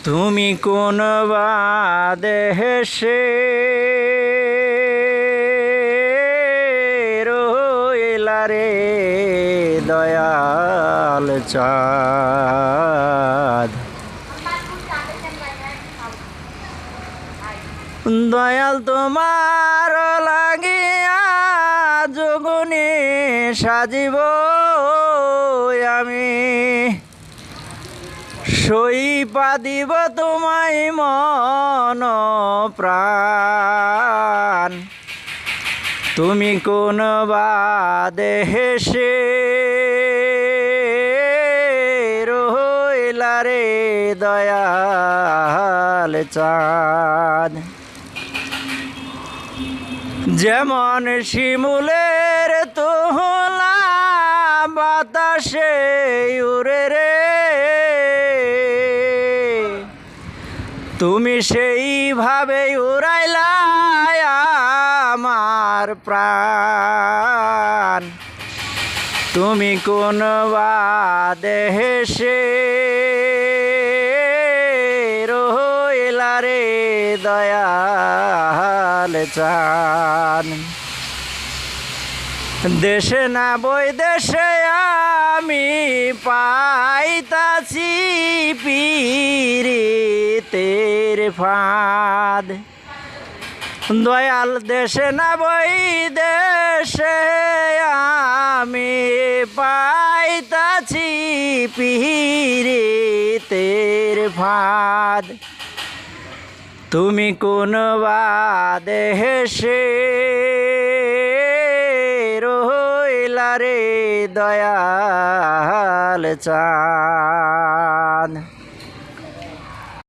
তুমি কোন দেশে রইলা রে দয়াল চাঁদ, দয়াল তোমার লাগিয়া যোগনে সাজিব আমি, সইপা দিব তোমায় মন প্রাণ। তুমি কোন দেশে রইলা রে দয়াল চাঁদ, যেমন শিমুলের তোলা বাতাসে উড়ে রে, তুমি সেইভাবে উড়াইলা আমার প্রাণ। তুমি কোন দেশে রইলা রে দয়াল চাঁদ, দেশে না বই দেশে আমি পাইতাছি পীড়িতের ফাঁদ। দয়াল দেশে না বই দেশে আমি পাইতাছি পীড়িতের ফাঁদ। তুমি কোন দেশে রইলা রে দয়াল চাঁদ।